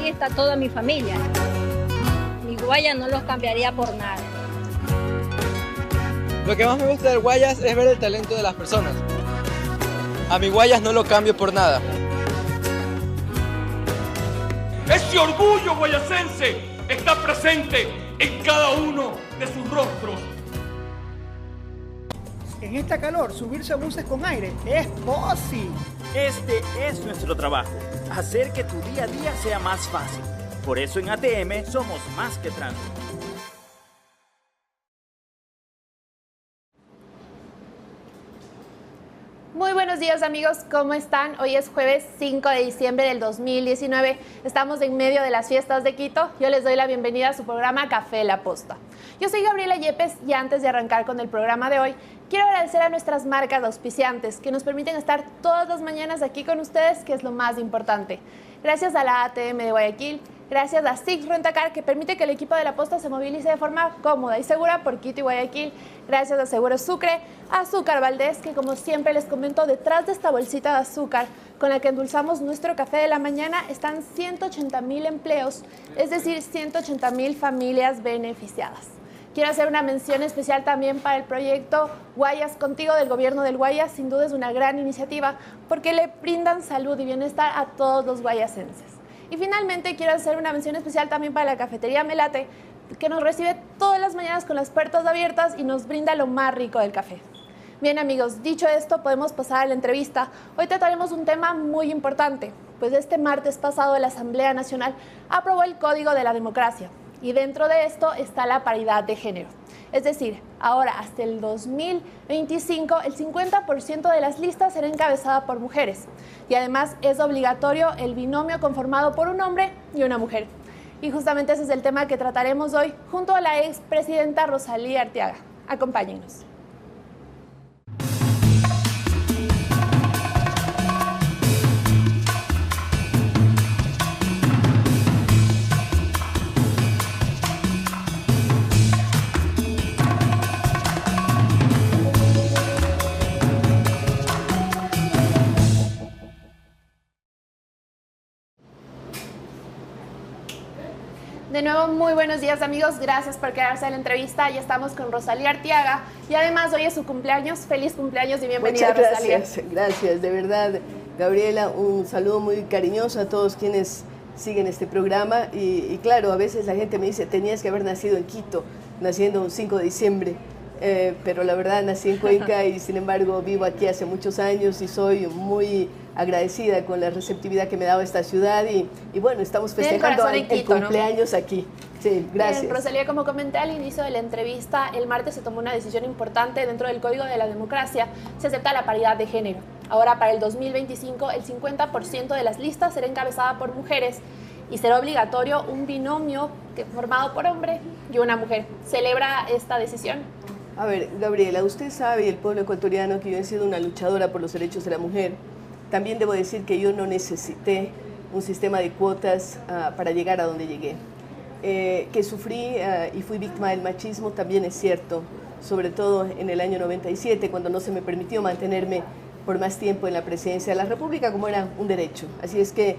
Está toda mi familia. Mi Guayas no los cambiaría por nada. Lo que más me gusta del Guayas es ver el talento de las personas. A mi Guayas no lo cambio por nada. Ese orgullo guayasense está presente en cada uno de sus rostros. En esta calor, subirse a buses con aire es posible. Este es nuestro trabajo, hacer que tu día a día sea más fácil. Por eso en ATM somos más que tránsito. Muy buenos días amigos, ¿cómo están? Hoy es jueves 5 de diciembre del 2019. Estamos en medio de las fiestas de Quito. Yo les doy la bienvenida a su programa Café La Posta. Yo soy Gabriela Yepes y antes de arrancar con el programa de hoy, quiero agradecer a nuestras marcas auspiciantes que nos permiten estar todas las mañanas aquí con ustedes, que es lo más importante. Gracias a la ATM de Guayaquil, gracias a SIX Rentacar, que permite que el equipo de La Posta se movilice de forma cómoda y segura por Quito y Guayaquil. Gracias a Seguros Sucre, a Azúcar Valdés, que como siempre les comento, detrás de esta bolsita de azúcar con la que endulzamos nuestro café de la mañana están 180,000 empleos, es decir, 180,000 familias beneficiadas. Quiero hacer una mención especial también para el proyecto Guayas Contigo del Gobierno del Guayas. Sin duda es una gran iniciativa porque le brindan salud y bienestar a todos los guayasenses. Y finalmente quiero hacer una mención especial también para la cafetería Melate, que nos recibe todas las mañanas con las puertas abiertas y nos brinda lo más rico del café. Bien amigos, dicho esto, podemos pasar a la entrevista. Hoy trataremos un tema muy importante, pues este martes pasado la Asamblea Nacional aprobó el Código de la Democracia. Y dentro de esto está la paridad de género. Es decir, ahora hasta el 2025 el 50% de las listas será encabezada por mujeres. Y además es obligatorio el binomio conformado por un hombre y una mujer. Y justamente ese es el tema que trataremos hoy junto a la expresidenta Rosalía Arteaga. Acompáñennos. De nuevo, muy buenos días amigos, gracias por quedarse en la entrevista. Ya estamos con Rosalía Arteaga y además hoy es su cumpleaños. Feliz cumpleaños y bienvenida. Muchas Rosalía. Gracias, de verdad. Gabriela, un saludo muy cariñoso a todos quienes siguen este programa y claro, a veces la gente me dice, tenías que haber nacido en Quito, naciendo un 5 de diciembre. Pero la verdad nací en Cuenca y sin embargo vivo aquí hace muchos años y soy muy agradecida con la receptividad que me ha dado esta ciudad y bueno, estamos festejando el cumpleaños, ¿no? Aquí. Sí, gracias. Bien, Rosalía, como comenté al inicio de la entrevista, el martes se tomó una decisión importante dentro del Código de la Democracia, se acepta la paridad de género. Ahora para el 2025 el 50% de las listas será encabezada por mujeres y será obligatorio un binomio formado por hombre y una mujer. ¿Celebra esta decisión? A ver, Gabriela, usted sabe, el pueblo ecuatoriano, que yo he sido una luchadora por los derechos de la mujer. También debo decir que yo no necesité un sistema de cuotas para llegar a donde llegué. Que sufrí y fui víctima del machismo también es cierto, sobre todo en el año 97, cuando no se me permitió mantenerme por más tiempo en la presidencia de la República, como era un derecho. Así es que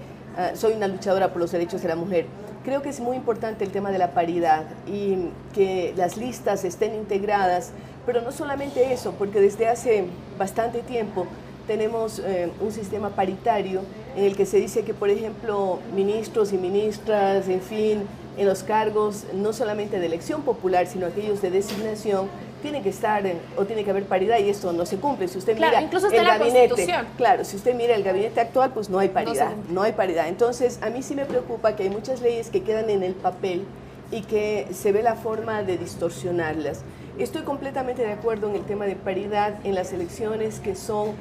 soy una luchadora por los derechos de la mujer. Creo que es muy importante el tema de la paridad y que las listas estén integradas, pero no solamente eso, porque desde hace bastante tiempo tenemos un sistema paritario en el que se dice que, por ejemplo, ministros y ministras, en fin, en los cargos no solamente de elección popular, sino aquellos de designación, tiene que estar o tiene que haber paridad, y esto no se cumple. Si usted mira incluso está el en la gabinete, Constitución. claro, si usted mira el gabinete actual, pues no hay paridad, no hay paridad. Entonces, a mí sí me preocupa que hay muchas leyes que quedan en el papel y que se ve la forma de distorsionarlas. Estoy completamente de acuerdo en el tema de paridad en las elecciones que son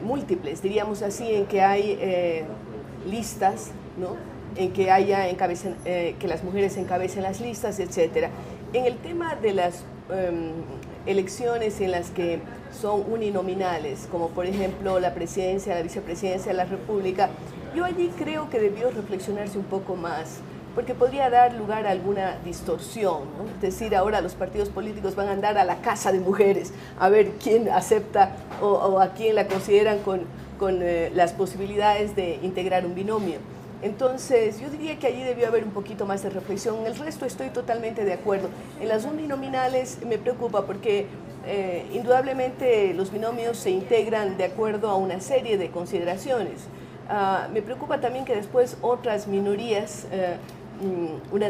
múltiples, diríamos así, en que hay listas, ¿no? En que haya que las mujeres encabecen las listas, etcétera. En el tema de las elecciones en las que son uninominales, como por ejemplo la presidencia, la vicepresidencia de la República, yo allí creo que debió reflexionarse un poco más, porque podría dar lugar a alguna distorsión, ¿no? Es decir, ahora los partidos políticos van a andar a la casa de mujeres a ver quién acepta o a quién la consideran con las posibilidades de integrar un binomio. Entonces, yo diría que allí debió haber un poquito más de reflexión. En el resto estoy totalmente de acuerdo. En las uninominales me preocupa porque indudablemente los binomios se integran de acuerdo a una serie de consideraciones. Me preocupa también que después otras minorías,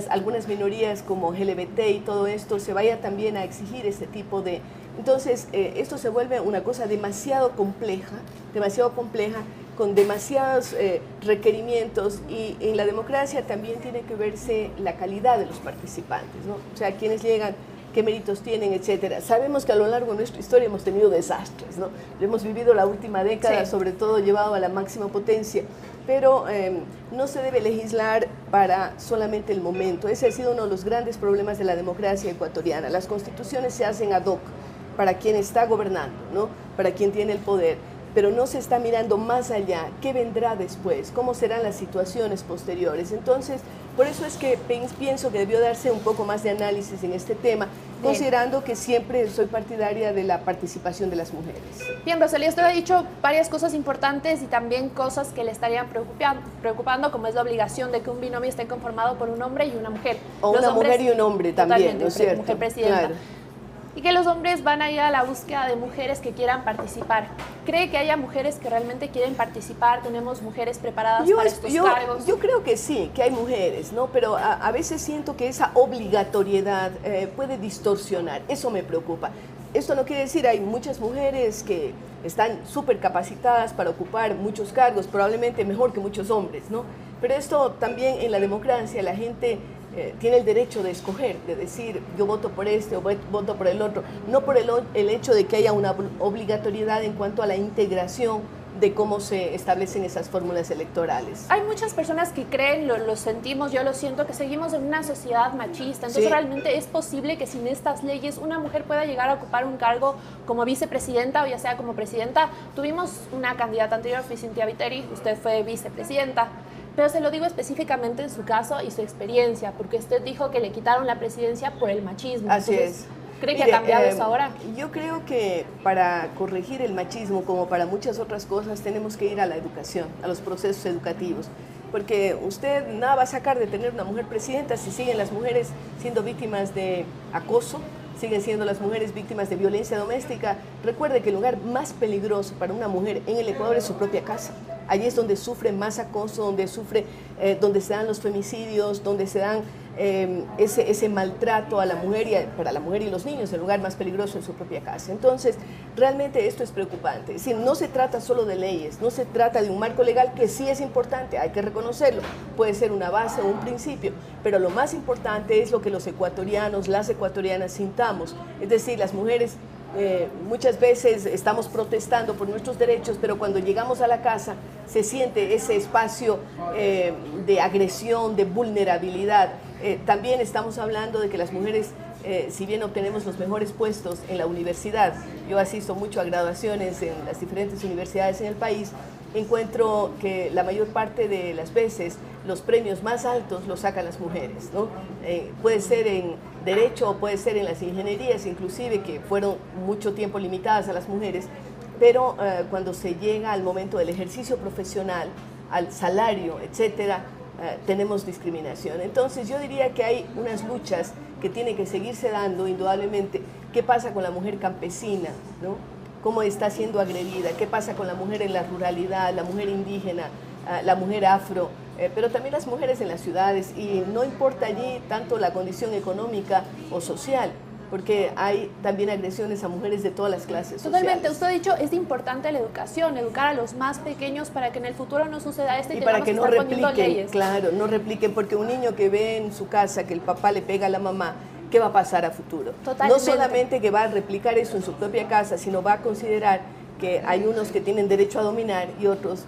algunas minorías como LGBT y todo esto, se vaya también a exigir este tipo de... Entonces, esto se vuelve una cosa demasiado compleja, con demasiados requerimientos, y en la democracia también tiene que verse la calidad de los participantes, ¿no? O sea, quiénes llegan, qué méritos tienen, etcétera. Sabemos que a lo largo de nuestra historia hemos tenido desastres, ¿no? Hemos vivido la última década, sí, sobre todo llevado a la máxima potencia, pero no se debe legislar para solamente el momento. Ese ha sido uno de los grandes problemas de la democracia ecuatoriana. Las constituciones se hacen ad hoc para quien está gobernando, ¿no? Para quien tiene el poder, pero no se está mirando más allá, qué vendrá después, cómo serán las situaciones posteriores. Entonces, por eso es que pienso que debió darse un poco más de análisis en este tema, considerando que siempre soy partidaria de la participación de las mujeres. Bien, Rosalía, usted ha dicho varias cosas importantes y también cosas que le estarían preocupando, como es la obligación de que un binomio esté conformado por un hombre y una mujer. O una mujer y un hombre también, ¿no es cierto? Mujer presidenta. Claro. Y que los hombres van a ir a la búsqueda de mujeres que quieran participar. ¿Cree que haya mujeres que realmente quieren participar? ¿Tenemos mujeres preparadas para estos cargos? Yo creo que sí, que hay mujeres, ¿no? Pero a veces siento que esa obligatoriedad puede distorsionar. Eso me preocupa. Esto no quiere decir, hay muchas mujeres que están súper capacitadas para ocupar muchos cargos, probablemente mejor que muchos hombres, ¿no? Pero esto también en la democracia, la gente tiene el derecho de escoger, de decir yo voto por este o voto por el otro, no por el hecho de que haya una obligatoriedad en cuanto a la integración de cómo se establecen esas fórmulas electorales. Hay muchas personas que creen, lo sentimos, yo lo siento, que seguimos en una sociedad machista. Entonces, sí, realmente es posible que sin estas leyes una mujer pueda llegar a ocupar un cargo como vicepresidenta o ya sea como presidenta. Tuvimos una candidata anterior, fue Cintia Viteri, usted fue vicepresidenta. Pero se lo digo específicamente en su caso y su experiencia, porque usted dijo que le quitaron la presidencia por el machismo. Así Entonces, es. ¿cree que ha cambiado eso ahora? Yo creo que para corregir el machismo, como para muchas otras cosas, tenemos que ir a la educación, a los procesos educativos. Porque usted nada va a sacar de tener una mujer presidenta si siguen las mujeres siendo víctimas de acoso, siguen siendo las mujeres víctimas de violencia doméstica. Recuerde que el lugar más peligroso para una mujer en el Ecuador es su propia casa. Allí es donde sufre más acoso, donde se dan los femicidios, donde se dan ese maltrato a la mujer para la mujer y los niños. El lugar más peligroso es su propia casa. Entonces, realmente esto es preocupante. Es decir, no se trata solo de leyes, no se trata de un marco legal que sí es importante, hay que reconocerlo. Puede ser una base o un principio, pero lo más importante es lo que los ecuatorianos, las ecuatorianas sintamos. Es decir, las mujeres muchas veces estamos protestando por nuestros derechos, pero cuando llegamos a la casa se siente ese espacio de agresión, de vulnerabilidad. También estamos hablando de que las mujeres, si bien obtenemos los mejores puestos en la universidad, yo asisto mucho a graduaciones en las diferentes universidades en el país, encuentro que la mayor parte de las veces los premios más altos los sacan las mujeres, ¿no? Puede ser en derecho o puede ser en las ingenierías, inclusive, que fueron mucho tiempo limitadas a las mujeres, pero cuando se llega al momento del ejercicio profesional, al salario, etcétera, tenemos discriminación. Entonces yo diría que hay unas luchas que tienen que seguirse dando indudablemente. ¿Qué pasa con la mujer campesina, ¿no? cómo está siendo agredida, qué pasa con la mujer en la ruralidad, la mujer indígena, la mujer afro, pero también las mujeres en las ciudades, y no importa allí tanto la condición económica o social, porque hay también agresiones a mujeres de todas las clases Totalmente, sociales. usted ha dicho, es importante la educación, educar a los más pequeños para que en el futuro no suceda esto y para que no estar poniendo repliquen, leyes. claro, no repliquen, porque un niño que ve en su casa que el papá le pega a la mamá, ¿qué va a pasar a futuro? Totalmente. No solamente que va a replicar eso en su propia casa, sino va a considerar que hay unos que tienen derecho a dominar y otros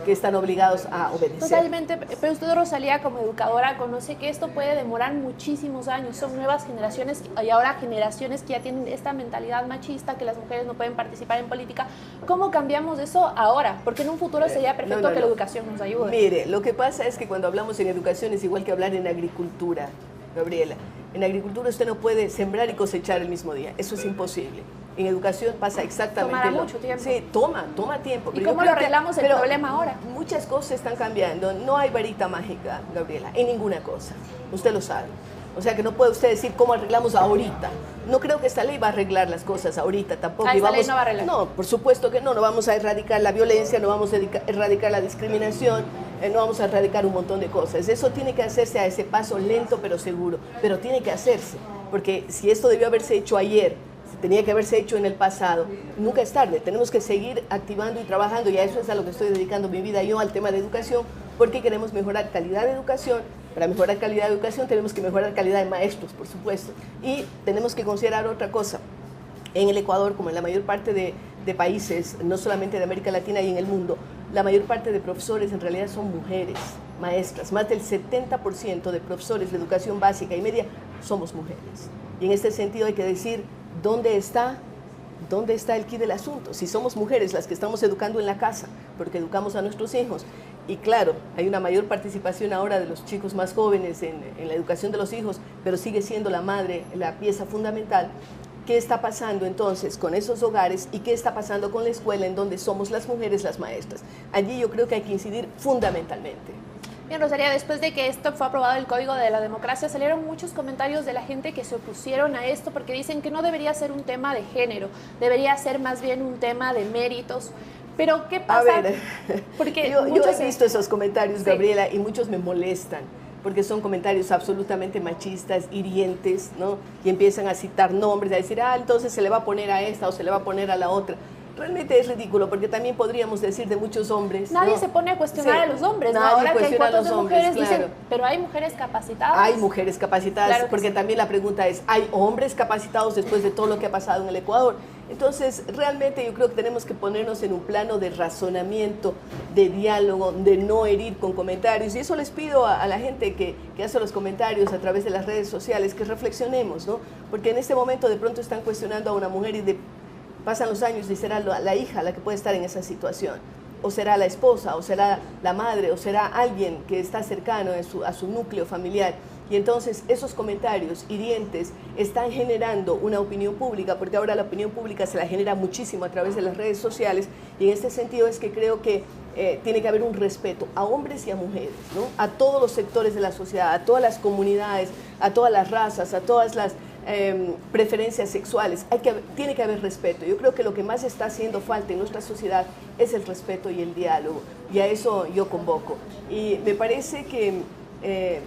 que están obligados a obedecer. Totalmente, pero usted, Rosalía, como educadora, conoce que esto puede demorar muchísimos años. Son nuevas generaciones y ahora generaciones que ya tienen esta mentalidad machista, que las mujeres no pueden participar en política. ¿Cómo cambiamos eso ahora? Porque en un futuro sería perfecto que la educación nos ayude. Mire, lo que pasa es que cuando hablamos en educación es igual que hablar en agricultura, Gabriela. En agricultura usted no puede sembrar y cosechar el mismo día, eso es imposible. En educación pasa exactamente Tomará mucho tiempo. Sí, toma tiempo. ¿Y cómo lo arreglamos el problema ahora? Muchas cosas están cambiando. No hay varita mágica, Gabriela, en ninguna cosa. Usted lo sabe. O sea que no puede usted decir cómo arreglamos ahorita. No creo que esta ley va a arreglar las cosas ahorita tampoco. Esta ley no va a arreglar. No, por supuesto que no. No vamos a erradicar la violencia, no vamos a erradicar la discriminación, no vamos a erradicar un montón de cosas. Eso tiene que hacerse a ese paso lento pero seguro. Pero tiene que hacerse. Porque si esto debió haberse hecho ayer, tenía que haberse hecho en el pasado, nunca es tarde, tenemos que seguir activando y trabajando, y a eso es a lo que estoy dedicando mi vida yo, al tema de educación, porque queremos mejorar calidad de educación. Para mejorar calidad de educación tenemos que mejorar calidad de maestros, por supuesto, y tenemos que considerar otra cosa. En el Ecuador, como en la mayor parte de países, no solamente de América Latina y en el mundo, la mayor parte de profesores en realidad son mujeres, maestras. Más del 70% de profesores de educación básica y media somos mujeres. Y en este sentido hay que decir, ¿dónde está el quid del asunto? Si somos mujeres las que estamos educando en la casa, porque educamos a nuestros hijos, y claro, hay una mayor participación ahora de los chicos más jóvenes en la educación de los hijos, pero sigue siendo la madre la pieza fundamental. ¿Qué está pasando entonces con esos hogares y qué está pasando con la escuela en donde somos las mujeres las maestras? Allí yo creo que hay que incidir fundamentalmente. Bien, Rosalía, después de que esto fue aprobado el Código de la Democracia, salieron muchos comentarios de la gente que se opusieron a esto porque dicen que no debería ser un tema de género, debería ser más bien un tema de méritos. Pero, ¿qué pasa? A ver, porque yo he visto esos comentarios, Gabriela, sí, y muchos me molestan, porque son comentarios absolutamente machistas, hirientes, ¿no? Y empiezan a citar nombres, a decir, entonces se le va a poner a esta o se le va a poner a la otra. Realmente es ridículo, porque también podríamos decir de muchos hombres. Nadie se pone a cuestionar a los hombres, ¿no? Ahora que hay fotos de mujeres, dicen, pero hay mujeres capacitadas. Hay mujeres capacitadas, claro, porque también la pregunta es, ¿hay hombres capacitados después de todo lo que ha pasado en el Ecuador? Entonces, realmente yo creo que tenemos que ponernos en un plano de razonamiento, de diálogo, de no herir con comentarios. Y eso les pido a la gente que hace los comentarios a través de las redes sociales, que reflexionemos, ¿no? Porque en este momento de pronto están cuestionando a una mujer y pasan los años y será la hija la que puede estar en esa situación, o será la esposa, o será la madre, o será alguien que está cercano a su núcleo familiar. Y entonces esos comentarios hirientes están generando una opinión pública, porque ahora la opinión pública se la genera muchísimo a través de las redes sociales, y en este sentido es que creo que tiene que haber un respeto a hombres y a mujeres, ¿no? A todos los sectores de la sociedad, a todas las comunidades, a todas las razas, a todas las preferencias sexuales. Tiene que haber respeto. Yo creo que lo que más está haciendo falta en nuestra sociedad es el respeto y el diálogo, y a eso yo convoco. Y me parece que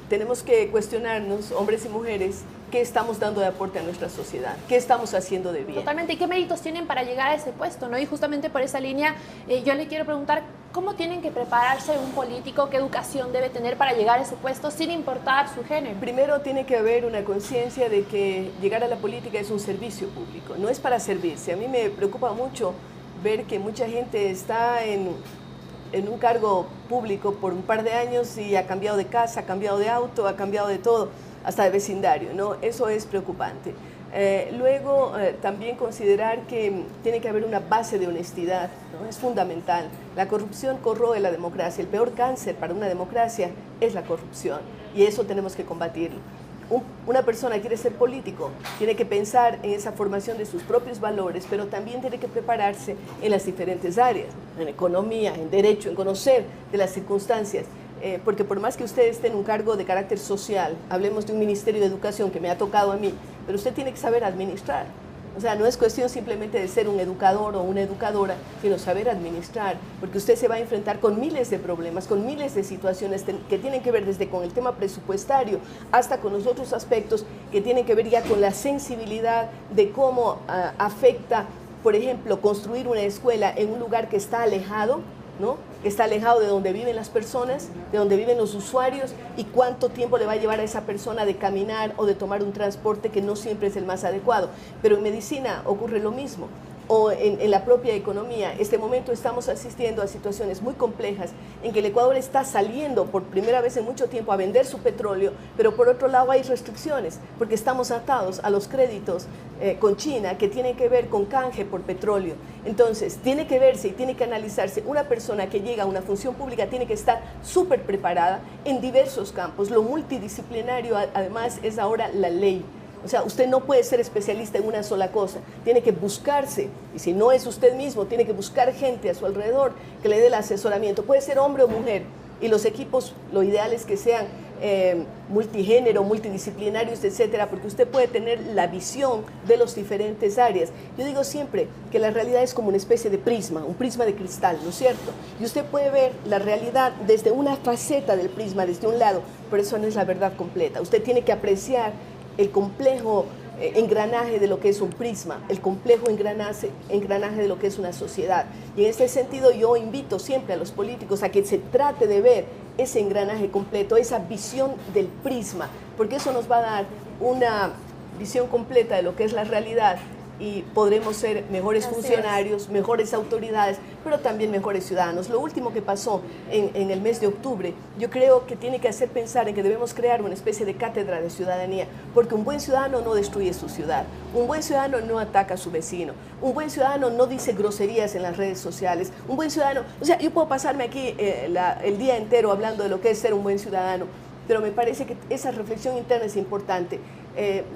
tenemos que cuestionarnos, hombres y mujeres, qué estamos dando de aporte a nuestra sociedad, qué estamos haciendo de bien. Totalmente, ¿y qué méritos tienen para llegar a ese puesto, ¿no? Y justamente por esa línea yo le quiero preguntar, ¿cómo tienen que prepararse un político? ¿Qué educación debe tener para llegar a ese puesto sin importar su género? Primero tiene que haber una conciencia de que llegar a la política es un servicio público, no es para servirse. A mí me preocupa mucho ver que mucha gente está en un cargo público por un par de años y ha cambiado de casa, ha cambiado de auto, ha cambiado de todo, hasta de vecindario, ¿no? Eso es preocupante. Luego, también considerar que tiene que haber una base de honestidad, ¿no? Es fundamental. La corrupción corroe la democracia. El peor cáncer para una democracia es la corrupción, y eso tenemos que combatirlo. Una persona quiere ser político, tiene que pensar en esa formación de sus propios valores, pero también tiene que prepararse en las diferentes áreas, en economía, en derecho, en conocer de las circunstancias, porque por más que usted esté en un cargo de carácter social, hablemos de un Ministerio de Educación que me ha tocado a mí, pero usted tiene que saber administrar. O sea, no es cuestión simplemente de ser un educador o una educadora, sino saber administrar, porque usted se va a enfrentar con miles de problemas, con miles de situaciones que tienen que ver desde con el tema presupuestario hasta con los otros aspectos que tienen que ver ya con la sensibilidad de cómo afecta, por ejemplo, construir una escuela en un lugar que está alejado, ¿no? Que está alejado de donde viven las personas, de donde viven los usuarios, y cuánto tiempo le va a llevar a esa persona de caminar o de tomar un transporte que no siempre es el más adecuado. Pero en medicina ocurre lo mismo, o en la propia economía. Este momento estamos asistiendo a situaciones muy complejas en que el Ecuador está saliendo por primera vez en mucho tiempo a vender su petróleo, pero por otro lado hay restricciones, porque estamos atados a los créditos con China que tienen que ver con canje por petróleo. Entonces, tiene que verse y tiene que analizarse. Una persona que llega a una función pública tiene que estar súper preparada en diversos campos. Lo multidisciplinario, además, es ahora la ley. O sea, usted no puede ser especialista en una sola cosa, tiene que buscarse, y si no es usted mismo, tiene que buscar gente a su alrededor que le dé el asesoramiento. Puede ser hombre o mujer, y los equipos, lo ideal es que sean multigénero, multidisciplinarios, etcétera, porque usted puede tener la visión de las diferentes áreas. Yo digo siempre que la realidad es como una especie de prisma, un prisma de cristal, ¿no es cierto? Y usted puede ver la realidad desde una faceta del prisma, desde un lado, pero eso no es la verdad completa. Usted tiene que apreciar el complejo engranaje de lo que es un prisma, el complejo engranaje de lo que es una sociedad. Y en este sentido yo invito siempre a los políticos a que se trate de ver ese engranaje completo, esa visión del prisma, porque eso nos va a dar una visión completa de lo que es la realidad, y podremos ser mejores funcionarios, mejores autoridades, pero también mejores ciudadanos. Lo último que pasó en el mes de octubre, yo creo que tiene que hacer pensar en que debemos crear una especie de cátedra de ciudadanía, porque un buen ciudadano no destruye su ciudad, un buen ciudadano no ataca a su vecino, un buen ciudadano no dice groserías en las redes sociales, un buen ciudadano, o sea, yo puedo pasarme aquí el día entero hablando de lo que es ser un buen ciudadano, pero me parece que esa reflexión interna es importante.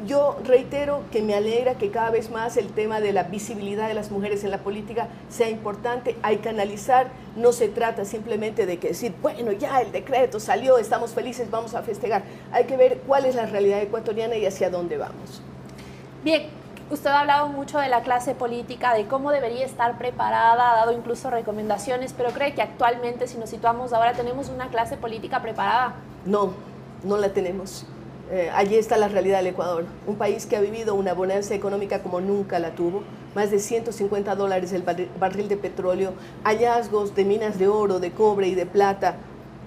Yo reitero que me alegra que cada vez más el tema de la visibilidad de las mujeres en la política sea importante. Hay que analizar, no se trata simplemente de que decir, bueno, ya el decreto salió, estamos felices, vamos a festejar. Hay que ver cuál es la realidad ecuatoriana y hacia dónde vamos. Bien, usted ha hablado mucho de la clase política, de cómo debería estar preparada, ha dado incluso recomendaciones, pero ¿cree que actualmente, si nos situamos ahora, tenemos una clase política preparada? No, no la tenemos. Allí está la realidad del Ecuador, un país que ha vivido una bonanza económica como nunca la tuvo, más de $150 el barril de petróleo, hallazgos de minas de oro, de cobre y de plata,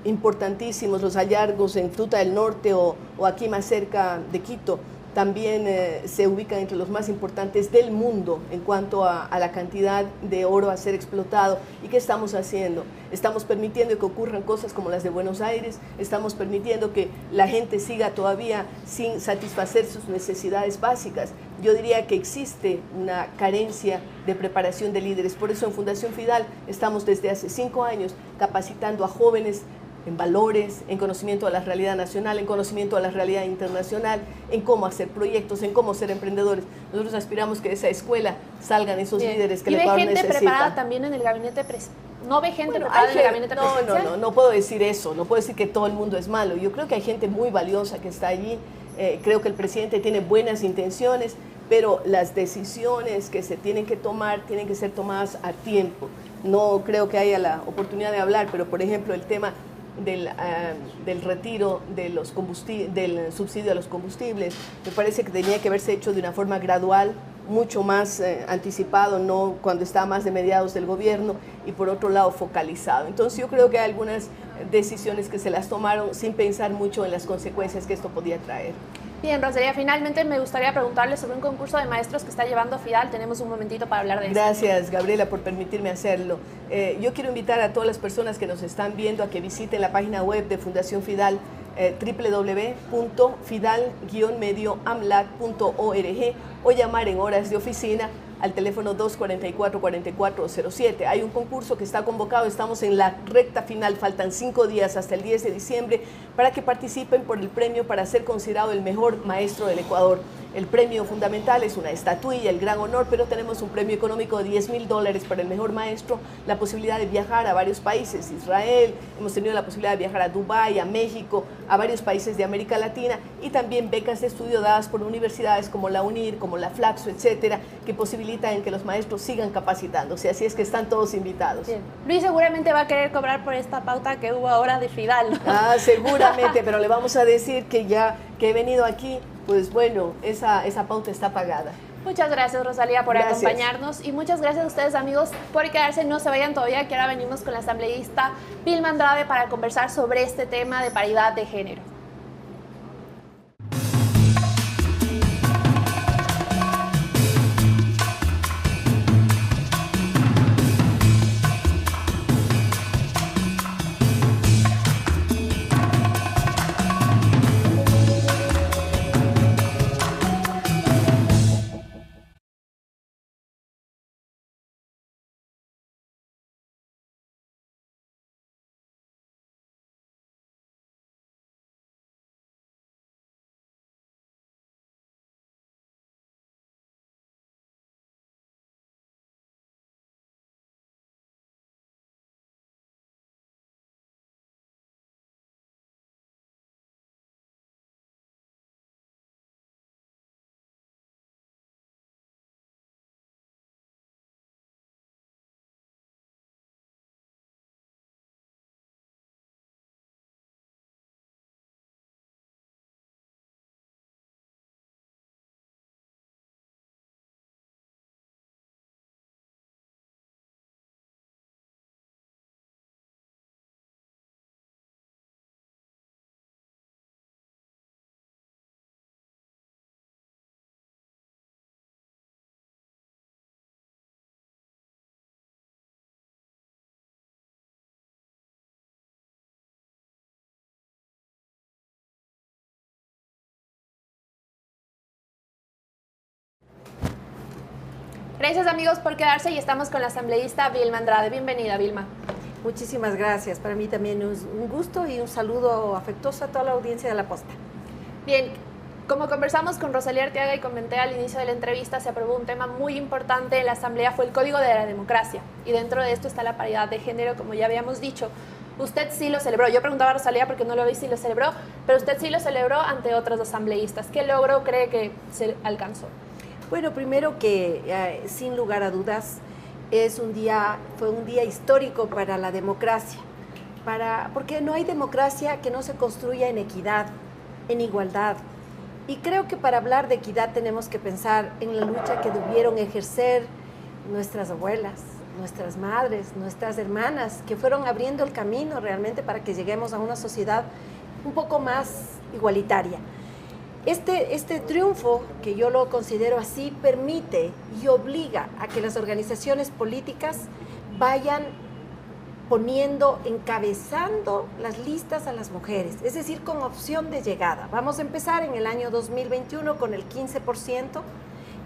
importantísimos los hallazgos en Fruta del Norte o aquí más cerca de Quito. También se ubican entre los más importantes del mundo en cuanto a la cantidad de oro a ser explotado. ¿Y qué estamos haciendo? Estamos permitiendo que ocurran cosas como las de Buenos Aires, estamos permitiendo que la gente siga todavía sin satisfacer sus necesidades básicas. Yo diría que existe una carencia de preparación de líderes. Por eso en Fundación Fidal estamos desde hace 5 años capacitando a jóvenes en valores, en conocimiento de la realidad nacional, en conocimiento de la realidad internacional, en cómo hacer proyectos, en cómo ser emprendedores. Nosotros aspiramos que de esa escuela salgan esos líderes que el Ecuador necesita. ¿Y ve gente preparada también en el gabinete presidencial? ¿No ve gente preparada en el gabinete presidencial? No puedo decir eso, no puedo decir que todo el mundo es malo. Yo creo que hay gente muy valiosa que está allí. Creo que el presidente tiene buenas intenciones, pero las decisiones que se tienen que tomar tienen que ser tomadas a tiempo. No creo que haya la oportunidad de hablar, pero por ejemplo el tema del retiro de los del subsidio a los combustibles, me parece que tenía que haberse hecho de una forma gradual, mucho más anticipado, no cuando está más de mediados del gobierno, y por otro lado focalizado. Entonces yo creo que hay algunas decisiones que se las tomaron sin pensar mucho en las consecuencias que esto podía traer. Bien, Rosalía, finalmente me gustaría preguntarle sobre un concurso de maestros que está llevando Fidal. Tenemos un momentito para hablar de eso. Gracias, Gabriela, por permitirme hacerlo. Yo quiero invitar a todas las personas que nos están viendo a que visiten la página web de Fundación Fidal, www.fidal-medioamlat.org, o llamar en horas de oficina al teléfono 244-4407. Hay un concurso que está convocado, estamos en la recta final, faltan 5 días hasta el 10 de diciembre para que participen por el premio para ser considerado el mejor maestro del Ecuador. El premio fundamental es una estatuilla, el gran honor, pero tenemos un premio económico de $10.000 para el mejor maestro, la posibilidad de viajar a varios países, Israel, hemos tenido la posibilidad de viajar a Dubái, a México, a varios países de América Latina, y también becas de estudio dadas por universidades como la UNIR, como la Flaxo, etcétera, que posibilitan que los maestros sigan capacitándose, así es que están todos invitados. Bien. Luis seguramente va a querer cobrar por esta pauta que hubo ahora de Fidal, ¿no? Ah, seguramente, pero le vamos a decir que ya que he venido aquí, pues bueno, esa pauta está pagada. Muchas gracias, Rosalía, por acompañarnos, y muchas gracias a ustedes, amigos, por quedarse. No se vayan todavía, que ahora venimos con la asambleísta Vilma Andrade para conversar sobre este tema de paridad de género. Gracias, amigos, por quedarse, y estamos con la asambleísta Vilma Andrade. Bienvenida, Vilma. Muchísimas gracias. Para mí también es un gusto y un saludo afectuoso a toda la audiencia de La Posta. Bien, como conversamos con Rosalía Arteaga y comenté al inicio de la entrevista, se aprobó un tema muy importante en la Asamblea, fue el Código de la Democracia. Y dentro de esto está la paridad de género, como ya habíamos dicho. Usted sí lo celebró. Yo preguntaba a Rosalía porque no lo vi si lo celebró, pero usted sí lo celebró ante otros asambleístas. ¿Qué logro cree que se alcanzó? Bueno, primero que sin lugar a dudas fue un día histórico para la democracia, porque no hay democracia que no se construya en equidad, en igualdad. Y creo que para hablar de equidad tenemos que pensar en la lucha que debieron ejercer nuestras abuelas, nuestras madres, nuestras hermanas, que fueron abriendo el camino realmente para que lleguemos a una sociedad un poco más igualitaria. Este triunfo, que yo lo considero así, permite y obliga a que las organizaciones políticas vayan encabezando las listas a las mujeres, es decir, con opción de llegada. Vamos a empezar en el año 2021 con el 15%,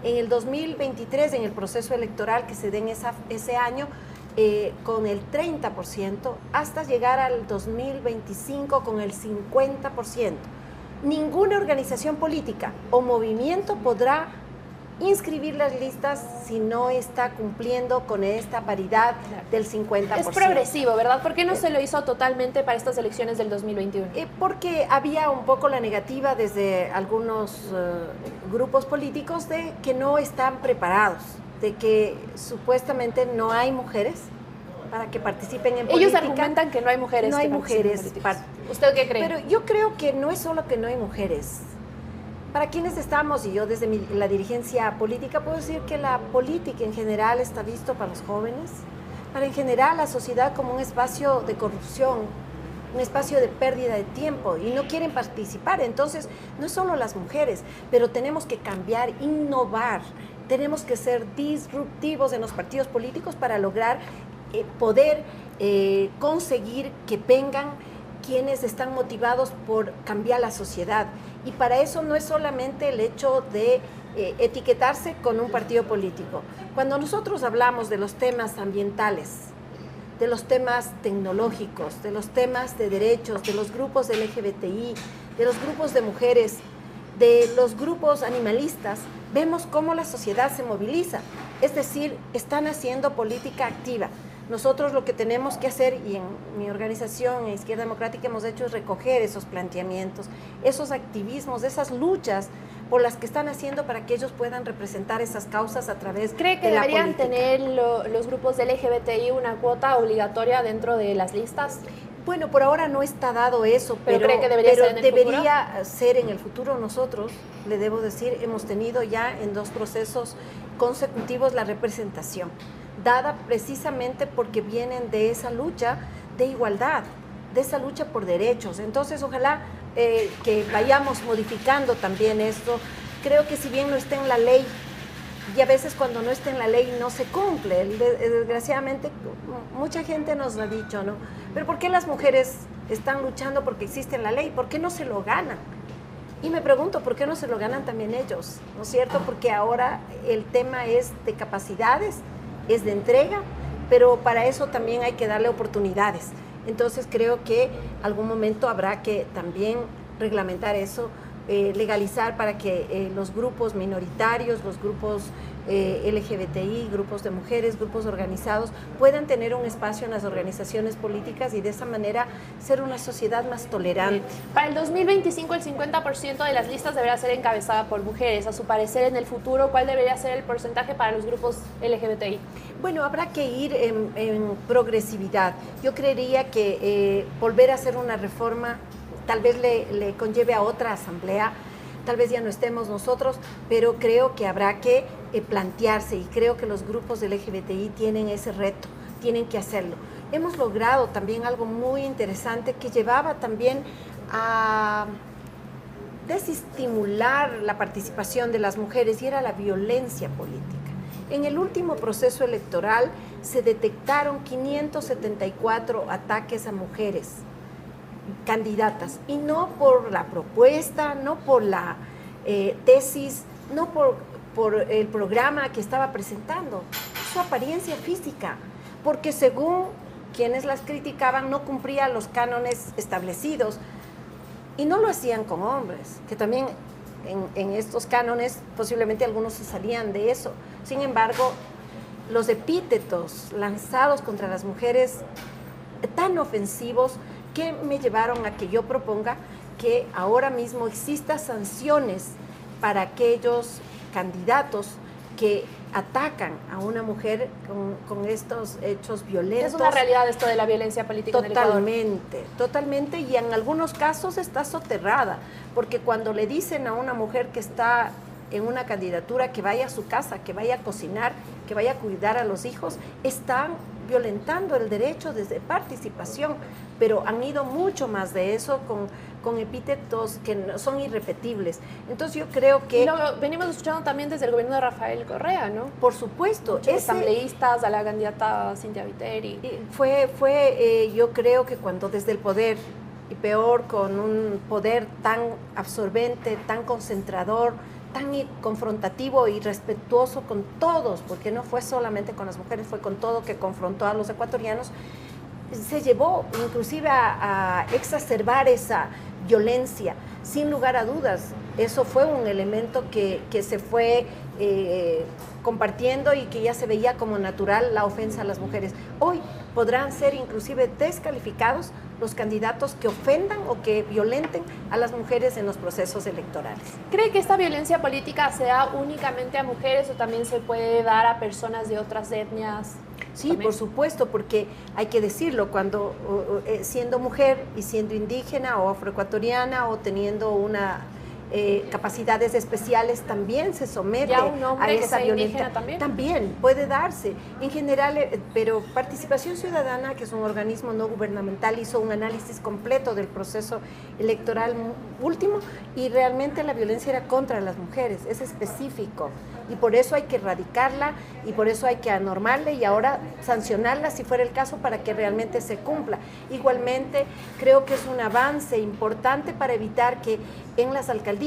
en el 2023, en el proceso electoral que se dé en ese año, con el 30%, hasta llegar al 2025 con el 50%. Ninguna organización política o movimiento podrá inscribir las listas si no está cumpliendo con esta paridad del 50%. Es progresivo, ¿verdad? ¿Por qué no se lo hizo totalmente para estas elecciones del 2021? Porque había un poco la negativa desde algunos grupos políticos de que no están preparados, de que supuestamente no hay mujeres para que participen en política. Ellos argumentan que no hay mujeres. No hay mujeres. ¿Usted qué cree? Pero yo creo que no es solo que no hay mujeres. Para quienes estamos, y yo desde la dirigencia política puedo decir que la política en general está visto para los jóvenes, para en general la sociedad como un espacio de corrupción, un espacio de pérdida de tiempo, y no quieren participar. Entonces, no es solo las mujeres, pero tenemos que cambiar, innovar, tenemos que ser disruptivos en los partidos políticos para lograr poder conseguir que vengan quienes están motivados por cambiar la sociedad. Y para eso no es solamente el hecho de etiquetarse con un partido político. Cuando nosotros hablamos de los temas ambientales, de los temas tecnológicos, de los temas de derechos, de los grupos LGBTI, de los grupos de mujeres, de los grupos animalistas, vemos cómo la sociedad se moviliza, es decir, están haciendo política activa. Nosotros lo que tenemos que hacer, y en mi organización, en Izquierda Democrática, hemos hecho es recoger esos planteamientos, esos activismos, esas luchas por las que están haciendo para que ellos puedan representar esas causas a través de la política. ¿Cree que deberían tener los grupos de LGBTI una cuota obligatoria dentro de las listas? Bueno, por ahora no está dado eso, pero ¿cree que debería ser en el debería futuro? Ser en el futuro. Nosotros, le debo decir, hemos tenido ya en 2 procesos consecutivos la representación, dada precisamente porque vienen de esa lucha de igualdad, de esa lucha por derechos. Entonces, ojalá que vayamos modificando también esto. Creo que si bien no está en la ley, y a veces cuando no está en la ley no se cumple. Desgraciadamente, mucha gente nos ha dicho, ¿no? Pero ¿por qué las mujeres están luchando porque existe en la ley? ¿Por qué no se lo ganan? Y me pregunto, ¿por qué no se lo ganan también ellos? ¿No es cierto? Porque ahora el tema es de capacidades, es de entrega, pero para eso también hay que darle oportunidades. Entonces creo que algún momento habrá que también reglamentar eso, legalizar para que los grupos minoritarios, los grupos LGBTI, grupos de mujeres, grupos organizados, puedan tener un espacio en las organizaciones políticas y de esa manera ser una sociedad más tolerante. Para el 2025 el 50% de las listas deberá ser encabezada por mujeres. A su parecer, en el futuro, ¿cuál debería ser el porcentaje para los grupos LGBTI? Bueno, habrá que ir en progresividad. Yo creería que volver a hacer una reforma tal vez le conlleve a otra asamblea, tal vez ya no estemos nosotros, pero creo que habrá que plantearse, y creo que los grupos del LGBTI tienen ese reto, tienen que hacerlo. Hemos logrado también algo muy interesante que llevaba también a desestimular la participación de las mujeres, y era la violencia política. En el último proceso electoral se detectaron 574 ataques a mujeres candidatas, y no por la propuesta, no por la tesis, no por el programa que estaba presentando, su apariencia física, porque según quienes las criticaban no cumplía los cánones establecidos, y no lo hacían con hombres, que también en estos cánones posiblemente algunos se salían de eso. Sin embargo, los epítetos lanzados contra las mujeres tan ofensivos que me llevaron a que yo proponga que ahora mismo existan sanciones para aquellos candidatos que atacan a una mujer con estos hechos violentos. Es una realidad esto de la violencia política en el Ecuador. Totalmente, y en algunos casos está soterrada, porque cuando le dicen a una mujer que está en una candidatura que vaya a su casa, que vaya a cocinar, que vaya a cuidar a los hijos, están violentando el derecho de participación, pero han ido mucho más de eso con epítetos que son irrepetibles. Entonces yo creo que... Lo venimos escuchando también desde el gobierno de Rafael Correa, ¿no? Por supuesto. Asambleístas, a la candidata Cintia Viteri. Yo creo que cuando desde el poder, y peor con un poder tan absorbente, tan concentrador, tan confrontativo y respetuoso con todos, porque no fue solamente con las mujeres, fue con todo, que confrontó a los ecuatorianos, se llevó inclusive a exacerbar esa violencia. Sin lugar a dudas, eso fue un elemento que se fue compartiendo y que ya se veía como natural la ofensa a las mujeres. Hoy podrán ser inclusive descalificados los candidatos que ofendan o que violenten a las mujeres en los procesos electorales. ¿Cree que esta violencia política se da únicamente a mujeres o también se puede dar a personas de otras etnias? Sí, también. Por supuesto, porque hay que decirlo, cuando siendo mujer y siendo indígena o afroecuatoriana o teniendo una capacidades especiales, también se somete a esa violencia. También puede darse. En general, pero Participación Ciudadana, que es un organismo no gubernamental, hizo un análisis completo del proceso electoral último, y realmente la violencia era contra las mujeres, es específico, y por eso hay que erradicarla, y por eso hay que anormarla y ahora sancionarla si fuera el caso, para que realmente se cumpla. Igualmente, creo que es un avance importante para evitar que en las alcaldías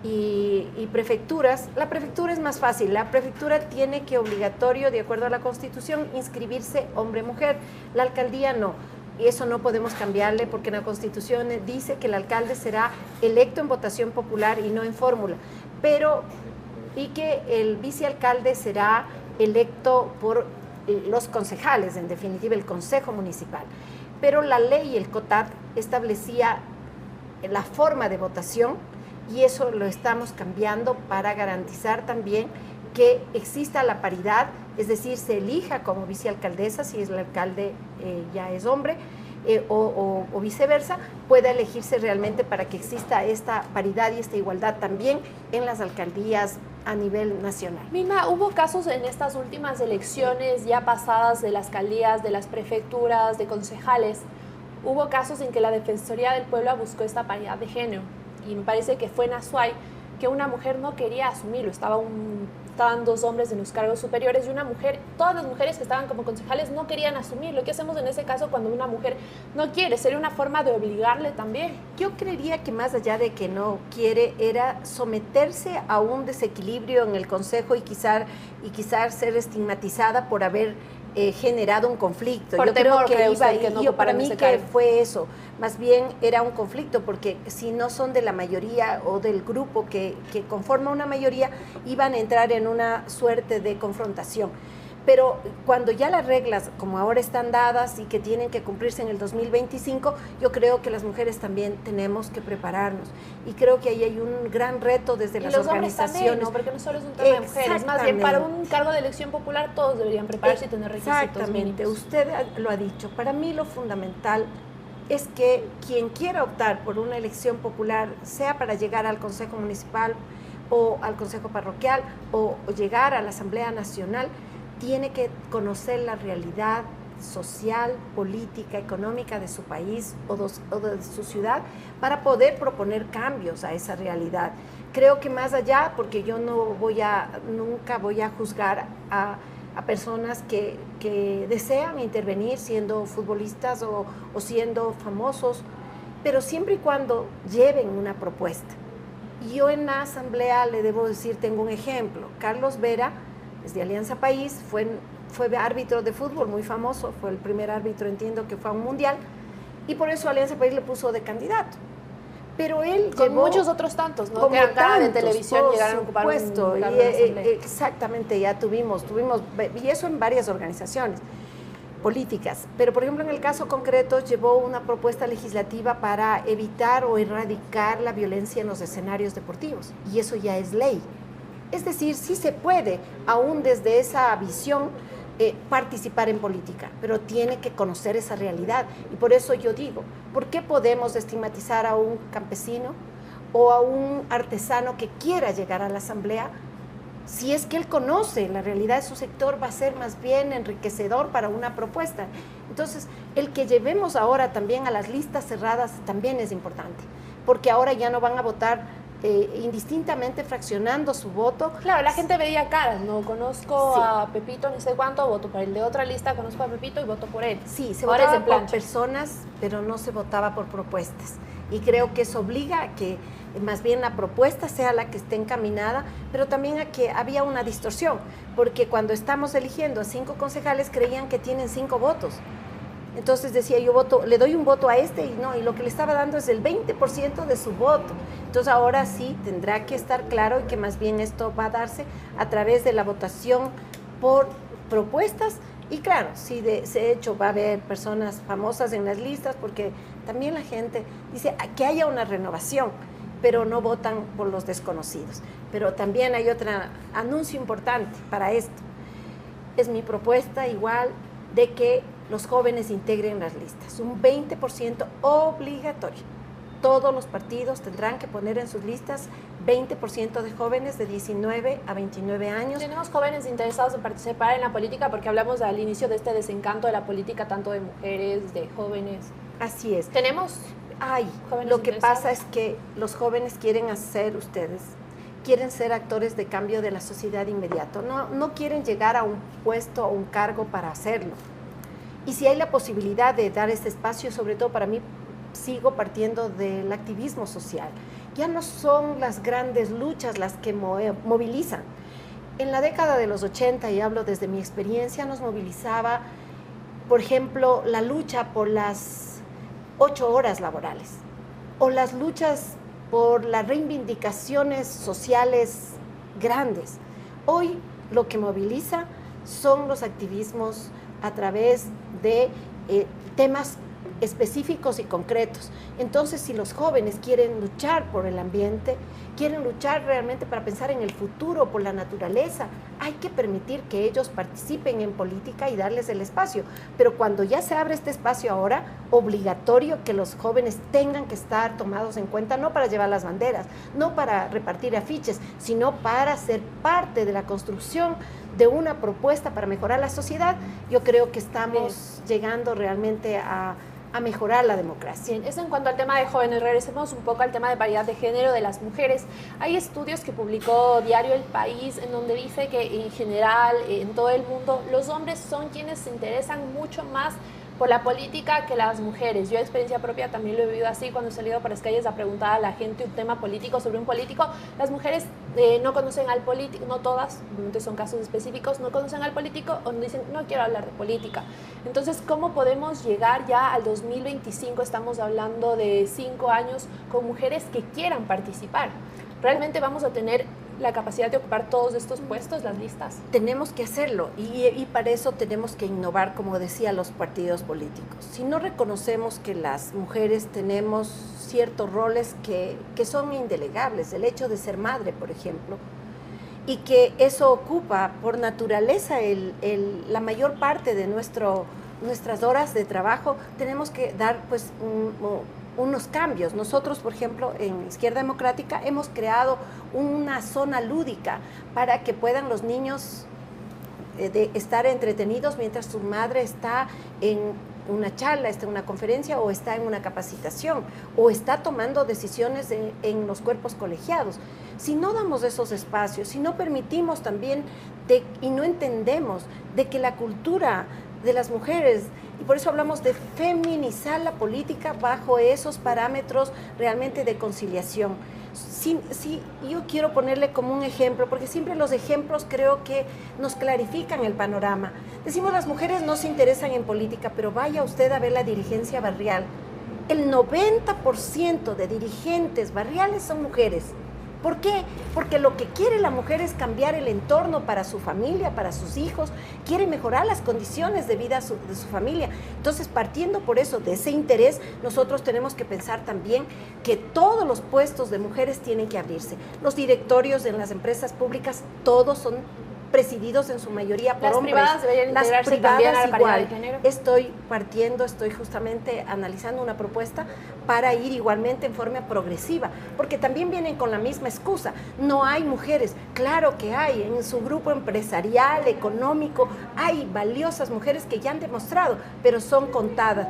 y prefecturas, la prefectura es más fácil, la prefectura tiene que obligatorio, de acuerdo a la Constitución, inscribirse hombre-mujer, la alcaldía no. eso no podemos cambiarle porque en la Constitución dice que el alcalde será electo en votación popular y no en fórmula, y que el vicealcalde será electo por los concejales, en definitiva el Consejo Municipal. Pero la ley, el COTAD, establecía la forma de votación y eso lo estamos cambiando para garantizar también que exista la paridad, es decir, se elija como vicealcaldesa, si es el alcalde ya es hombre, o viceversa, pueda elegirse realmente para que exista esta paridad y esta igualdad también en las alcaldías a nivel nacional. Milma, hubo casos en estas últimas elecciones ya pasadas de las alcaldías, de las prefecturas, de concejales, hubo casos en que la Defensoría del Pueblo buscó esta paridad de género y me parece que fue en Azuay que una mujer no quería asumirlo, estaban dos hombres en los cargos superiores y una mujer, todas las mujeres que estaban como concejales no querían asumirlo. ¿Qué hacemos en ese caso cuando una mujer no quiere? ¿Sería una forma de obligarle también? Yo creería que más allá de que no quiere, era someterse a un desequilibrio en el consejo y quizás ser estigmatizada por haber generado un conflicto. Por yo temor, creo que iba ahí, que no yo para mí que cargo. fue eso, más bien era un conflicto, porque si no son de la mayoría o del grupo que conforma una mayoría, iban a entrar en una suerte de confrontación. Pero cuando ya las reglas, como ahora están dadas y que tienen que cumplirse en el 2025, yo creo que las mujeres también tenemos que prepararnos. Y creo que ahí hay un gran reto desde las organizaciones. También, ¿no? Porque no solo es un tema de mujeres, más bien para un cargo de elección popular todos deberían prepararse y tener requisitos mínimos. Usted lo ha dicho. Para mí lo fundamental es que quien quiera optar por una elección popular, sea para llegar al Consejo Municipal o al Consejo Parroquial o llegar a la Asamblea Nacional, tiene que conocer la realidad social, política, económica de su país o de su ciudad para poder proponer cambios a esa realidad. Creo que más allá, porque yo nunca voy a juzgar a personas que desean intervenir siendo futbolistas o siendo famosos, pero siempre y cuando lleven una propuesta. Yo en la asamblea le debo decir, tengo un ejemplo. Carlos Vera, de Alianza País, fue árbitro de fútbol muy famoso, fue el primer árbitro, entiendo, que fue a un mundial, y por eso Alianza País le puso de candidato. Pero él con muchos otros tantos, ¿no? Que acá en televisión llegaron a ocupar un cargo en la asamblea. Exactamente, ya tuvimos, y eso en varias organizaciones políticas. Pero, por ejemplo, en el caso concreto, llevó una propuesta legislativa para evitar o erradicar la violencia en los escenarios deportivos, y eso ya es ley. Es decir, sí se puede, aún desde esa visión, participar en política, pero tiene que conocer esa realidad. Y por eso yo digo, ¿por qué podemos estigmatizar a un campesino o a un artesano que quiera llegar a la asamblea? Si es que él conoce la realidad de su sector, va a ser más bien enriquecedor para una propuesta. Entonces, el que llevemos ahora también a las listas cerradas también es importante, porque ahora ya no van a votar indistintamente fraccionando su voto. Claro, la gente veía caras, no conozco a Pepito, ni sé cuánto, voto por el de otra lista, conozco a Pepito y voto por él. Sí, se votaba por personas, pero no se votaba por propuestas. Y creo que eso obliga a que más bien la propuesta sea la que esté encaminada, pero también a que había una distorsión, porque cuando estamos eligiendo a 5 concejales creían que tienen 5 votos. Entonces decía, yo le doy un voto a este y no, y lo que le estaba dando es el 20% de su voto. Entonces ahora sí tendrá que estar claro y que más bien esto va a darse a través de la votación por propuestas. Y claro, sí, de hecho va a haber personas famosas en las listas, porque también la gente dice que haya una renovación, pero no votan por los desconocidos. Pero también hay otro anuncio importante para esto. Es mi propuesta igual de que los jóvenes integren las listas, un 20% obligatorio. Todos los partidos tendrán que poner en sus listas 20% de jóvenes de 19 a 29 años. Tenemos jóvenes interesados en participar en la política, porque hablamos al inicio de este desencanto de la política, tanto de mujeres, de jóvenes. Así es. Tenemos jóvenes lo que pasa es que los jóvenes quieren ser actores de cambio de la sociedad inmediato. No quieren llegar a un puesto o un cargo para hacerlo. Y si hay la posibilidad de dar este espacio, sobre todo para mí, sigo partiendo del activismo social. Ya no son las grandes luchas las que movilizan. En la década de los 80, y hablo desde mi experiencia, nos movilizaba por ejemplo, la lucha por las 8 horas laborales o las luchas por las reivindicaciones sociales grandes. Hoy lo que moviliza son los activismos a través de temas específicos y concretos. Entonces, si los jóvenes quieren luchar por el ambiente, quieren luchar realmente para pensar en el futuro, por la naturaleza, hay que permitir que ellos participen en política y darles el espacio. Pero cuando ya se abre este espacio ahora, obligatorio que los jóvenes tengan que estar tomados en cuenta, no para llevar las banderas, no para repartir afiches, sino para ser parte de la construcción de una propuesta para mejorar la sociedad. Yo creo que estamos llegando realmente a mejorar la democracia. Bien, eso en cuanto al tema de jóvenes. Regresemos un poco al tema de paridad de género de las mujeres. Hay estudios que publicó Diario El País en donde dice que en general, en todo el mundo, los hombres son quienes se interesan mucho más por la política que las mujeres. Yo, de experiencia propia, también lo he vivido así cuando he salido por las calles a preguntar a la gente un tema político sobre un político. Las mujeres no conocen al político, no todas, obviamente son casos específicos, no conocen al político o no dicen, no quiero hablar de política. Entonces, ¿cómo podemos llegar ya al 2025? Estamos hablando de 5 años con mujeres que quieran participar. ¿Realmente vamos a tener la capacidad de ocupar todos estos puestos, las listas? Tenemos que hacerlo y para eso tenemos que innovar, como decía, los partidos políticos. Si no reconocemos que las mujeres tenemos ciertos roles que son indelegables, el hecho de ser madre, por ejemplo, y que eso ocupa por naturaleza la mayor parte de nuestras horas de trabajo, tenemos que dar pues unos cambios. Nosotros, por ejemplo, en Izquierda Democrática hemos creado una zona lúdica para que puedan los niños estar entretenidos mientras su madre está en una charla, está en una conferencia o está en una capacitación o está tomando decisiones en los cuerpos colegiados. Si no damos esos espacios, si no permitimos también y no entendemos de que la cultura de las mujeres, y por eso hablamos de feminizar la política bajo esos parámetros realmente de conciliación. Sí, yo quiero ponerle como un ejemplo, porque siempre los ejemplos creo que nos clarifican el panorama. Decimos, las mujeres no se interesan en política, pero vaya usted a ver la dirigencia barrial. El 90% de dirigentes barriales son mujeres. ¿Por qué? Porque lo que quiere la mujer es cambiar el entorno para su familia, para sus hijos, quiere mejorar las condiciones de vida de su familia. Entonces, partiendo por eso, de ese interés, nosotros tenemos que pensar también que todos los puestos de mujeres tienen que abrirse. Los directorios en las empresas públicas, todos son presididos en su mayoría por hombres. Las privadas deberían integrarse también a la paridad de género. Estoy justamente analizando una propuesta para ir igualmente en forma progresiva, porque también vienen con la misma excusa. No hay mujeres. Claro que hay, en su grupo empresarial, económico, hay valiosas mujeres que ya han demostrado, pero son contadas.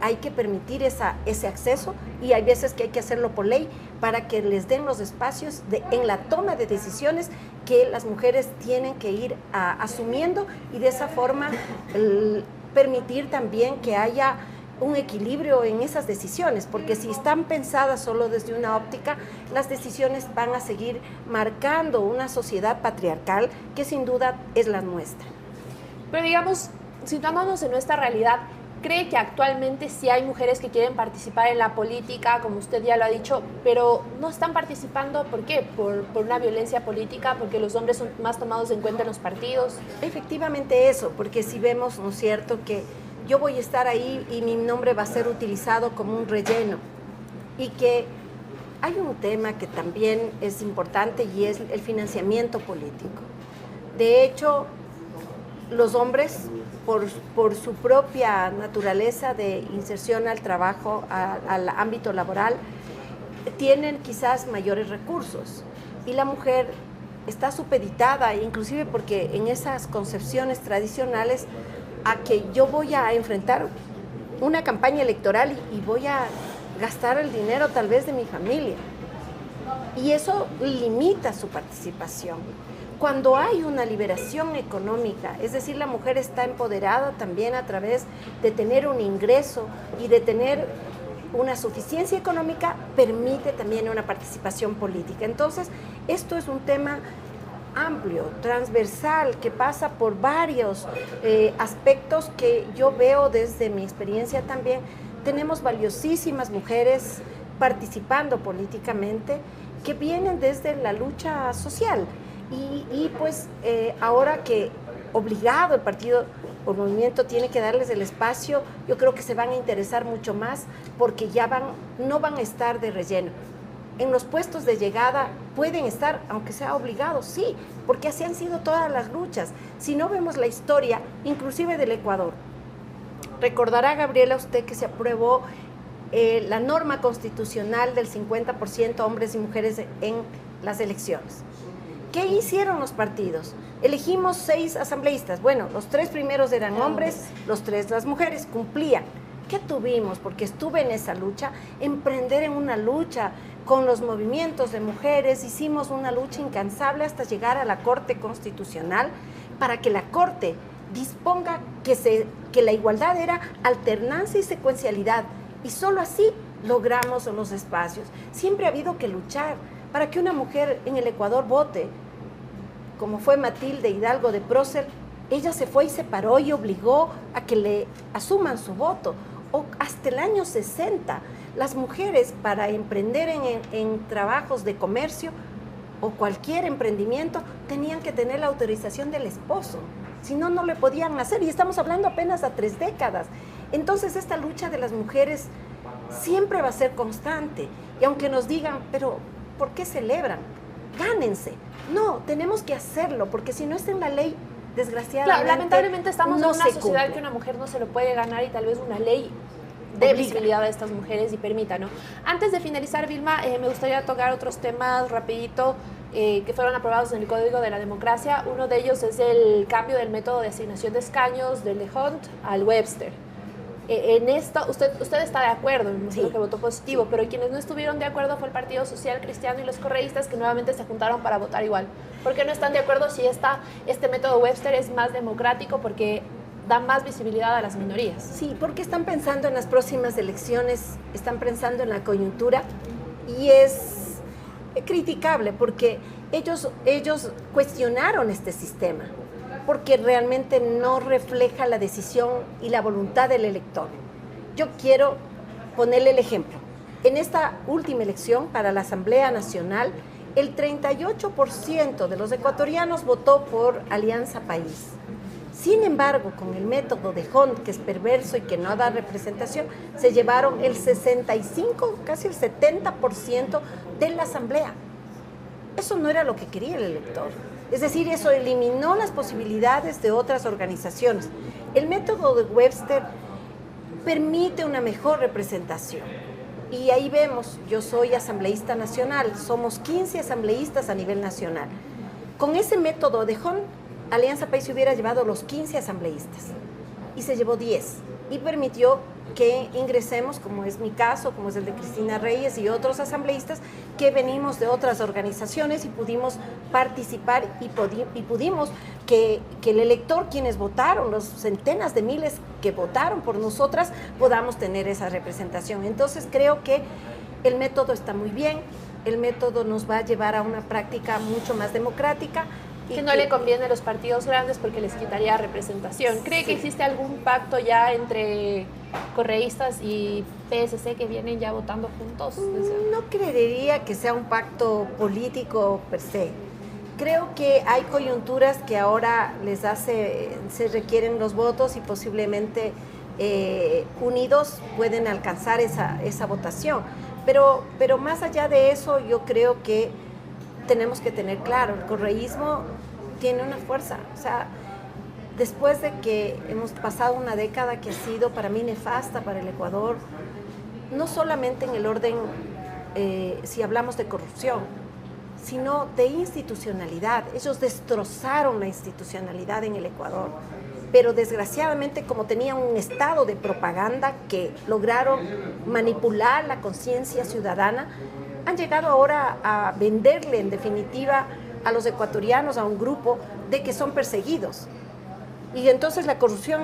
Hay que permitir ese acceso y hay veces que hay que hacerlo por ley para que les den los espacios en la toma de decisiones que las mujeres tienen que ir asumiendo y de esa forma permitir también que haya un equilibrio en esas decisiones, porque si están pensadas solo desde una óptica, las decisiones van a seguir marcando una sociedad patriarcal que sin duda es la nuestra. Pero digamos, situándonos en nuestra realidad, ¿cree que actualmente sí hay mujeres que quieren participar en la política, como usted ya lo ha dicho, pero no están participando? ¿Por qué? ¿Por una violencia política? ¿Porque los hombres son más tomados en cuenta en los partidos? Efectivamente eso, porque si vemos, ¿no es cierto?, que yo voy a estar ahí y mi nombre va a ser utilizado como un relleno. Y que hay un tema que también es importante y es el financiamiento político. De hecho, los hombres, por su propia naturaleza de inserción al trabajo, al ámbito laboral, tienen quizás mayores recursos. Y la mujer está supeditada, inclusive porque en esas concepciones tradicionales, a que yo voy a enfrentar una campaña electoral y voy a gastar el dinero tal vez de mi familia. Y eso limita su participación. Cuando hay una liberación económica, es decir, la mujer está empoderada también a través de tener un ingreso y de tener una suficiencia económica, permite también una participación política. Entonces, esto es un tema amplio, transversal, que pasa por varios aspectos que yo veo desde mi experiencia también. Tenemos valiosísimas mujeres participando políticamente que vienen desde la lucha social y pues ahora que obligado el partido o movimiento tiene que darles el espacio, yo creo que se van a interesar mucho más porque ya no van a estar de relleno. En los puestos de llegada pueden estar, aunque sea obligado, sí, porque así han sido todas las luchas. Si no vemos la historia, inclusive del Ecuador, recordará, Gabriela, usted que se aprobó la norma constitucional del 50% hombres y mujeres en las elecciones. ¿Qué hicieron los partidos? Elegimos 6 asambleístas. Bueno, los 3 primeros eran hombres, los 3 las mujeres, cumplían. ¿Qué tuvimos? Porque estuve en esa lucha, emprender en una lucha con los movimientos de mujeres, hicimos una lucha incansable hasta llegar a la Corte Constitucional para que la Corte disponga que la igualdad era alternancia y secuencialidad, y solo así logramos los espacios. Siempre ha habido que luchar para que una mujer en el Ecuador vote, como fue Matilde Hidalgo de Prócer. Ella se fue y se paró y obligó a que le asuman su voto. O hasta el año 60, las mujeres para emprender en trabajos de comercio o cualquier emprendimiento tenían que tener la autorización del esposo, si no, no le podían hacer, y estamos hablando apenas a 3 décadas. Entonces esta lucha de las mujeres siempre va a ser constante, y aunque nos digan, pero ¿por qué celebran? Gánense. No, tenemos que hacerlo, porque si no está en la ley, desgraciadamente, claro, lamentablemente estamos en una sociedad cumple. que una mujer no se lo puede ganar, y tal vez una ley dé visibilidad a estas mujeres y permita, ¿no? Antes de finalizar, Vilma, me gustaría tocar otros temas rapidito que fueron aprobados en el Código de la Democracia. Uno de ellos es el cambio del método de asignación de escaños del de Hunt al Webster. En esto, usted está de acuerdo, sí, que votó positivo, pero quienes no estuvieron de acuerdo fue el Partido Social Cristiano y los correístas, que nuevamente se juntaron para votar igual. ¿Por qué no están de acuerdo si este método Webster es más democrático? Porque da más visibilidad a las minorías. Sí, porque están pensando en las próximas elecciones, están pensando en la coyuntura, y es criticable porque ellos cuestionaron este sistema, porque realmente no refleja la decisión y la voluntad del elector. Yo quiero ponerle el ejemplo. En esta última elección para la Asamblea Nacional, el 38% de los ecuatorianos votó por Alianza País. Sin embargo, con el método de Hunt, que es perverso y que no da representación, se llevaron el 65, casi el 70% de la Asamblea. Eso no era lo que quería el elector. Es decir, eso eliminó las posibilidades de otras organizaciones. El método de Webster permite una mejor representación. Y ahí vemos, yo soy asambleísta nacional, somos 15 asambleístas a nivel nacional. Con ese método de Hunt, Alianza País se hubiera llevado los 15 asambleístas y se llevó 10 y permitió que ingresemos, como es mi caso, como es el de Cristina Reyes y otros asambleístas que venimos de otras organizaciones y pudimos participar y pudimos que el elector, quienes votaron, los centenas de miles que votaron por nosotras, podamos tener esa representación. Entonces creo que el método está muy bien, el método nos va a llevar a una práctica mucho más democrática. Que no le conviene a los partidos grandes porque les quitaría representación. ¿Cree que existe algún pacto ya entre correístas y PSC que vienen ya votando juntos? No creería que sea un pacto político per se. Creo que hay coyunturas que ahora se requieren los votos y posiblemente unidos pueden alcanzar esa votación. Pero más allá de eso, yo creo que tenemos que tener claro, el correísmo tiene una fuerza. O sea, después de que hemos pasado una década que ha sido para mí nefasta para el Ecuador, no solamente en el orden, si hablamos de corrupción, sino de institucionalidad. Ellos destrozaron la institucionalidad en el Ecuador, pero desgraciadamente, como tenían un estado de propaganda que lograron manipular la conciencia ciudadana, han llegado ahora a venderle, en definitiva, a los ecuatorianos, a un grupo, de que son perseguidos. Y entonces la corrupción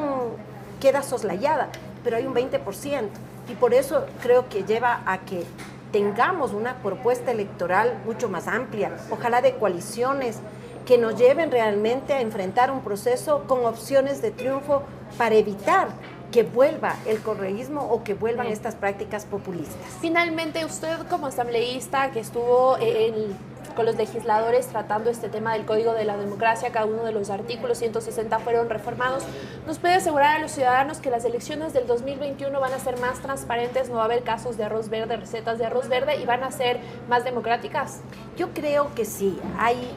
queda soslayada, pero hay un 20%. Y por eso creo que lleva a que tengamos una propuesta electoral mucho más amplia, ojalá de coaliciones que nos lleven realmente a enfrentar un proceso con opciones de triunfo para evitar que vuelva el correísmo o que vuelvan estas prácticas populistas. Finalmente, usted como asambleísta que estuvo con los legisladores tratando este tema del Código de la Democracia, cada uno de los artículos 160 fueron reformados, ¿nos puede asegurar a los ciudadanos que las elecciones del 2021 van a ser más transparentes, no va a haber casos de arroz verde, recetas de arroz verde y van a ser más democráticas? Yo creo que sí, hay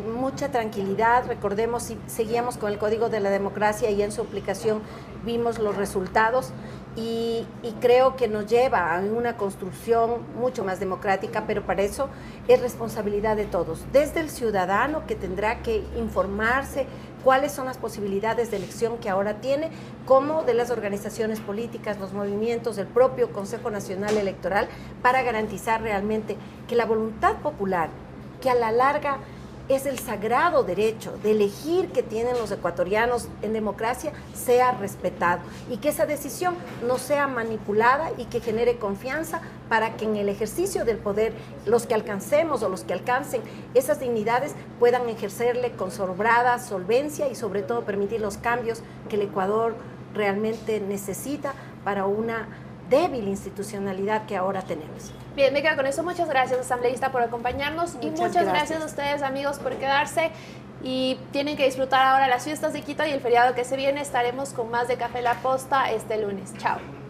mucha tranquilidad. Recordemos, si seguíamos con el Código de la Democracia y en su aplicación vimos los resultados y creo que nos lleva a una construcción mucho más democrática, pero para eso es responsabilidad de todos, desde el ciudadano que tendrá que informarse cuáles son las posibilidades de elección que ahora tiene, como de las organizaciones políticas, los movimientos, el propio Consejo Nacional Electoral, para garantizar realmente que la voluntad popular, que a la larga es el sagrado derecho de elegir que tienen los ecuatorianos en democracia, sea respetado y que esa decisión no sea manipulada y que genere confianza para que en el ejercicio del poder los que alcancemos o los que alcancen esas dignidades puedan ejercerle con sobrada solvencia y sobre todo permitir los cambios que el Ecuador realmente necesita para una débil institucionalidad que ahora tenemos. Bien, me quedo con eso. Muchas gracias, asambleísta, por acompañarnos y muchas gracias a ustedes, amigos, por quedarse y tienen que disfrutar ahora las fiestas de Quito y el feriado que se viene. Estaremos con más de Café La Posta este lunes. Chao.